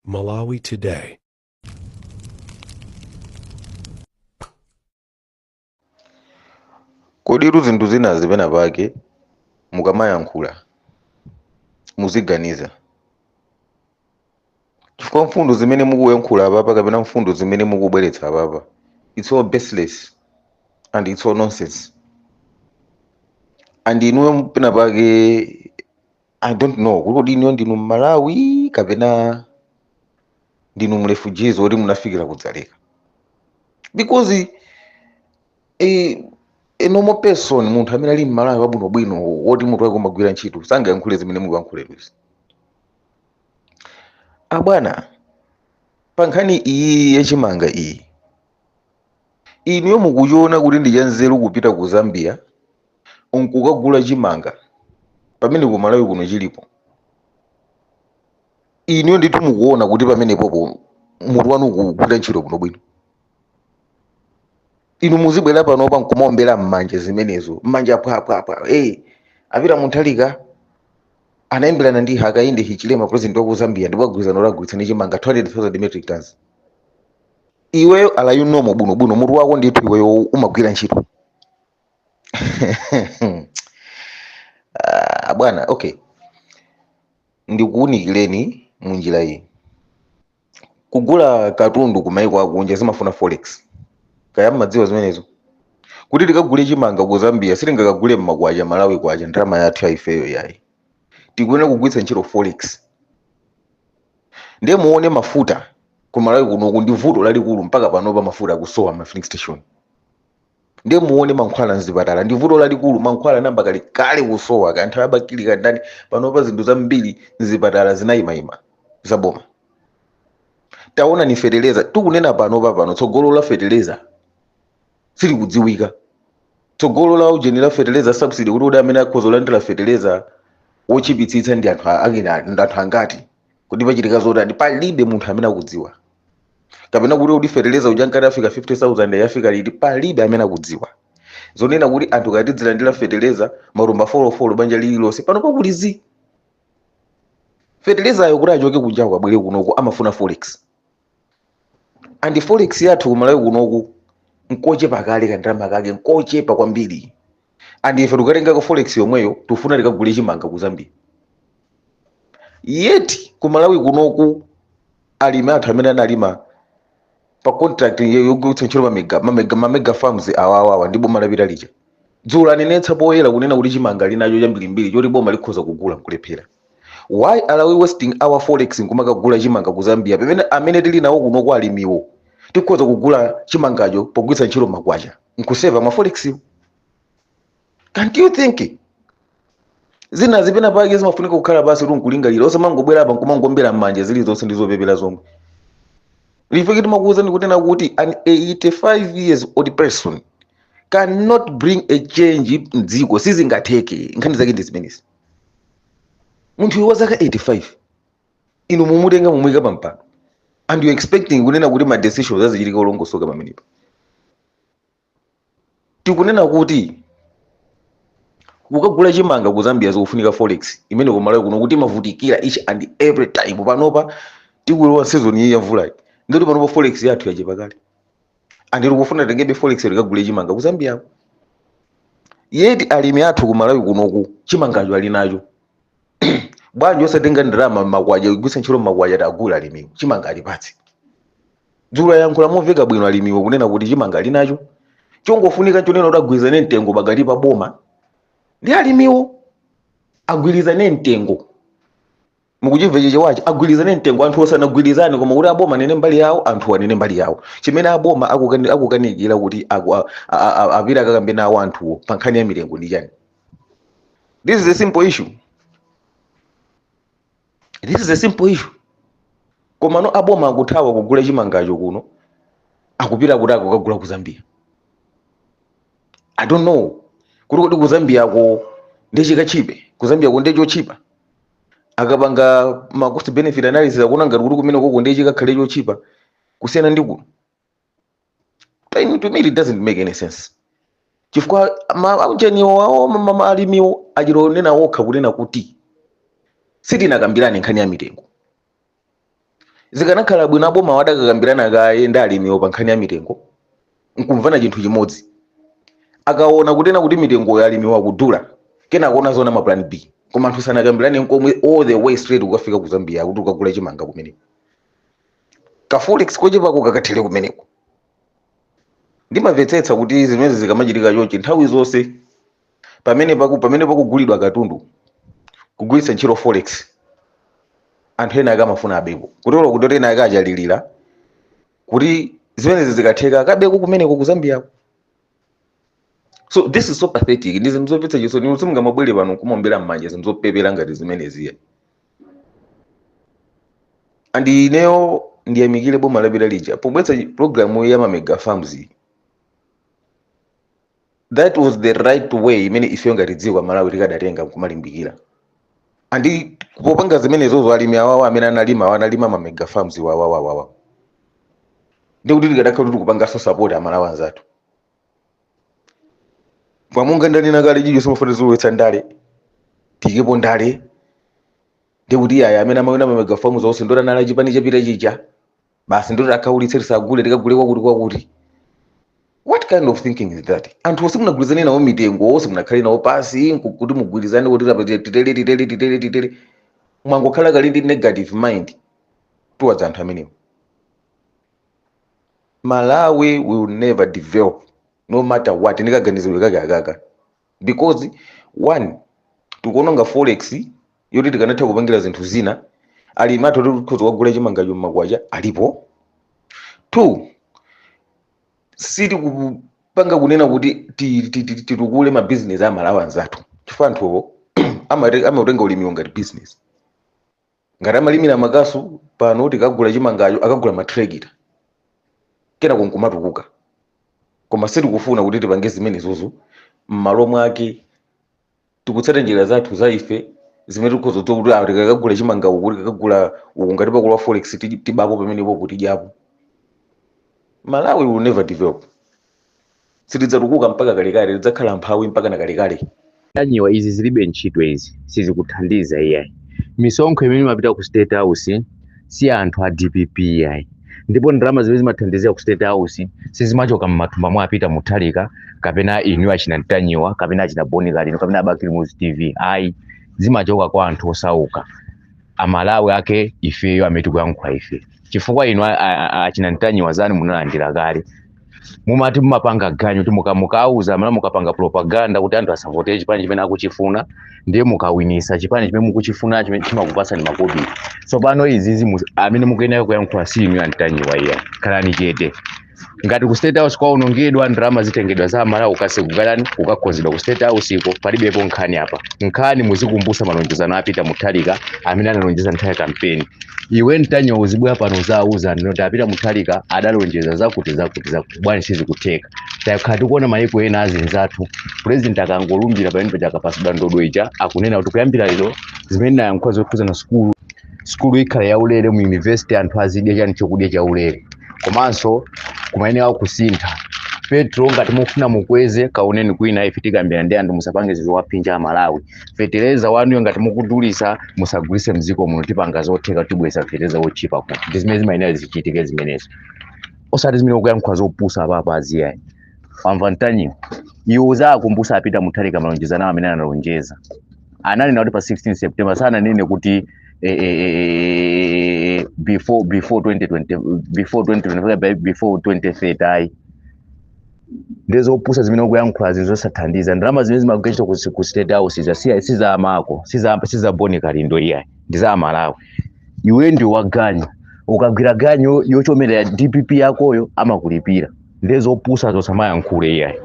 Malawi Today. Kodi zinthu zina zimene pake mukamayankhula muziganiza chifukwa mfundo zimene mukuyankhula apapa kapena mfundo zimene mukubweretsa apapa it's all baseless and it's all nonsense. And inuyo pena pake I don't know kuti inuyo ndinu Malawi kapena ndinu refugees oti munafikira kudzaleka, because a normal person, munthu amene ali m'Malawi wabwinobwino woti munthu wake umagwira ntchito sangayankhule zimene mukuyankhulezi. Abwana, pa nkhani iyi yachimanga iyi inuyo mukuchiona kuti ndi chanzeru kupita ku Zambia nkukagula chimanga pamene ku Malawi kuno chilipo? Inuyo ndithu mukuona kuti pamenepopo munthu wanu ukugwira ntchito bwinobwino? Inu muzibwera panopa nkumaombera m'manja zimenezo, m'manja apwapwapwa. Apita Mutharika anayambirana ndi Hakainde Hichilema, president wa ku Zambia, ndipo agwirizana olagwiritsa chimanga 200,000 metric tons. Iweyo alayunomo bwinobwino munthu wako ndithu iweyo umagwira ntchito. Bwana, okay, ndikuwunikireni munjira iyi. Kugula katundu kumayiko akunja zimafuna forex. Kaya mmadziwa zimenezo kuti tikagule chimanga ku Zambia sitingakagule m'makwacha Malawi kwacha ndalama yathu yaifeyo yayi, tikuyenera kugwiritsa ntchito forex. Ndiye muone mafuta ku Malawi kunoku ndi vuto lalikulu mpaka panopa mafuta akusowa ma filling station. Ndiye muone mankhwala mzipatala ndi vuto lalikulu, mankhwala namba kale kusowa kanthawi abakili kandani panopa zinthu zambiri mzipatala zinayimayima zaboma. Taona ni fertilizer tikunena pano tsogolo la fertilizer sili kudziwika, tsogolo la ujeni la fertilizer subsidy kuti amene akhoza kulandira fertilizer wochipitsitsa ndi anthu angati, kuti pachitika zoti palibe munthu amene akudziwa, kapena kuti fertilizer uja nkati afika 50,000 yafika liti, palibe amene akudziwa. Zonena kuti anthu kati dzilandira fertilizer marumba folofolo banja lililonse pano pakulizi fertilizer ayo kuti achoke kunjaku abwere kunoku amafuna forex. And forex yathu ku Malawi kunoku nkochepa kale kandalama kake nkochepa kwambiri, and ife tikatengako forex yomweyo tufuna tikagule chimanga ku Zambia. Yeti ku Malawi kunoku alimi athu amene analima pa contract yogwiritsa ntchito mega farms awawawa ndi boma lapita lija dzulo anenetsa poyera kunena kuti chimanga linacho chambirimbiri choti boma likhoza kugula nkulephera. Why are we wasting our forex nkumakagula chimanga ku Zambia pamene amene tili nawo kunoku alimiwo tikhoza kugula chimangacho pogwiritsa ntchito makwacha nkuseva ma forex? Can't you think? Zina zipena pake zimafunika kukhala basi nkulingalira osamangobwera apa nkumangombera m'manja zilizonse ndizopepera zomwe. Lifike timakuwuzani kutena kuti an 85 years old person cannot bring a change mdziko, sizingatheke. Nkhani zake ndi zimenezi. Munthu wa zaka 85 inu mumutenga mumuyika pampano and you expecting kunena kuti ma decisions azichitika olongosoka pamenepo. Tikunena kuti ukagula chimanga ku Zambia zikufunika forex imene ku Malawi kuno kuti mavutikira each and every time. Panopa tikulowa season iyi ya mvula ndoti panopa forex yathu yachepa kale, and tikufuna tengebe forex tikagule chimanga ku Zambia. Yeti alimi athu ku Malawi kunoku chimangacho ali nacho. Bwanji osatenga ndalama makwacha kugwiritsa ntchito makwacha tagula alimiwo chimanga alipatse. Dzulo yankhula moveka bwino alimiwo kunena kuti chimanga ali nacho, chongofunika chonena kuti agwirizane mtengo pakati pa boma ndi alimiwo, agwirizane mtengo. Mukuchimva cheche wachi agwirizane mtengo, anthu osanagwirizane koma kuti aboma nene mbali yawo anthu anene mbali yawo. Chimene aboma akukanikira kuti apita akakambe nawo anthuwo pa nkhani ya mitengo ndi chani? This is a simple issue. This is a simple issue. Koma no aboma akuthawa kugula chimangacho kuno akupita kuti akukagula ku Zambia. I don't know kuti ku Zambia ko ndechika chipe, ku Zambia ko ndecho chipa. Akapanga ma cost benefit analysis akuna ngati kuti kumene koko ndechika khale cho chipa kusiyana ndi kuno. To me it doesn't make any sense. Chifukwa mama alimiwo achironena wokha kunena kuti sitinakambirane nkhani ya mitengo. zikanakhala bwino aboma wadakakambirana kaye ndi alimiwo pa nkhani ya mitengo nkumvana chinthu chimodzi, akaona kutena kuti mitengo ya alimiwa kudula kena kuona zona ma plan B, koma anthu sanakambirane nkomwe all the way straight ukafika ku Zambia kuti ukagula chimanga kumeneko. Ka forex kochepako kakathele kumeneko. Ndimamvetsetsa kuti zimene zikamachitika chonchi nthawi zonse pamene pakugulidwa katundu kugulitsa ntchito forex anthu ena akamafuna abeko kutolo kuti ena akachalilira kuti zimene zikatheka akabeko kumeneko ku Zambia. So this is so pathetic. Ndi zinthu zopetsa chisoni simungamabwere pano kumombera mmanja zinthu zopepera ngati zimene ziya. Andi ineyo ndiyamikire boma labira lija pobwetsa programu ya mega farms. That was the right way imene ife ngati dziko Malawi tikadatenga kumalimbikira. Andi kupanga zimene zozo alimi awawa amene analima ma mega farms wawa. Ndi kuti tikadakhala kuti kupanga so support amalawi anzathu. Pamunga ndani nakale jijo simafuna zowetsa ndale tikepo ndale ndi kuti aya amene amaona ma mega farms zonse ndora nala chipani chapita chicha basi ndora akaulitsa agule tikagule kwakuti. What kind of thinking is that? Anthu osimunagulizane nawo mitengo osimunakhale nawo pasi kuti mugwirizane kuti titele mwangokhala kali ndi negative mind towards anthu amenewo. Malawi will never develop no matter what ndikaganizidwe kaka because one tikuononga forex yoti tikanatha kupangira zinthu zina alimi athu tikhoza kugula chimanga chomagwacha alipo. Two, siti kupanga kunena kuti tikule ma business a Malawi anzathu chifukwa anthuwo amatenga ulimi ngati business. Ngati amalimira makasu pano tikagula chimangacho akagula matractor kena kunkumatukuka. Koma siti kufuna kuti tipange zimene zozo m'malo mwake tikutsata njira zathu za ife zimene tikhoza kuti tikagula chimanga uku tikagula uku ngati pakula forex tibapo pamenepo kuti japo. Malawi will never develop. Sitidzatukuka mpaka kalekale lidzakhala mphawi mpaka na kalekale. Tanyiwa izi zilibe ntchito izi sizikuthandiza iyayi. Misonkho imene imapita ku State House si anthu a DPP iyayi. Ndipo ndalama zimene zimathandizira ku State House sizimachoka m'mathumba mwapita muthalika kapena inu achina Tanyiwa kapena achina Boni Kalino kapena Bakiri Muzi TV ayi zimachoka kwa anthu osauka. Amalawi ake ifeyo ametikuyankhula ife. Chifukwa inu achina Tanyiwa zanu munalandira kale. Mumati mumapanga ganyo kuti mukauza amala mukapanga propaganda kuti anthu asavote chipani chimene akuchifuna ndiye mukawinisa chipani chimene mukuchifuna chimene chimakupasa ni makopi. So pano izizi amene mukuyenera kuyankhula si inu Tanyiwa iya khalani chete. Ngati ku State House kwa unongedwa ndalama zitengedwa za Malawi ukasegulani ukakhozedwa ku State House iko palibepo nkhani apa. Nkhani muzikumbusa malonjezano apita muthalika amene analonjeza nthawi campaign. Iwe Tanyiwa uzibwa pano zauza ndinoti apita muthalika adalonjeza zakuti bwana sizikuteka. Takhati kuona mayiko ena azinzathu president akangolumbira pamene pachakapasidwa ndodo ija akunena kuti kuyambira lero zimene nayankhoza zokhuza na skulu ikhala yaulere mu university anthu azidya chani chokudya chaulere. Komanso kumayenera kusintha petro ngati mufuna mukweze kaoneni kwina ife tikambira ndi anthu musapange zizowapinja a Malawi. Fetereza wanu ngati mukudulisa musagulise mziko muno tipanga zotheka tibweza fetereza wochipa ku. Ndi zimene zimayenera zichitike zimenezo. Osati zimene ukuyankhula zopusa apa aziyayi. Pamva Tanyiwa iwo zakumbusa apita muthalika malonjezano amene analonjeza. Anali na kuti pa 16 September sana nene kuti before 2030 ayi. Ndezo opusa zimene ukuyankhula zizosathandiza ndalama zimene zimagechita ku State House siza amako siza Boni Kalino iyayi ndi za Malawi. Iwe ndi waganyo ukagwira ganyo yochomera ya DPP yakoyo amakulipira. Ndezo opusa zosamayankhule iyayi.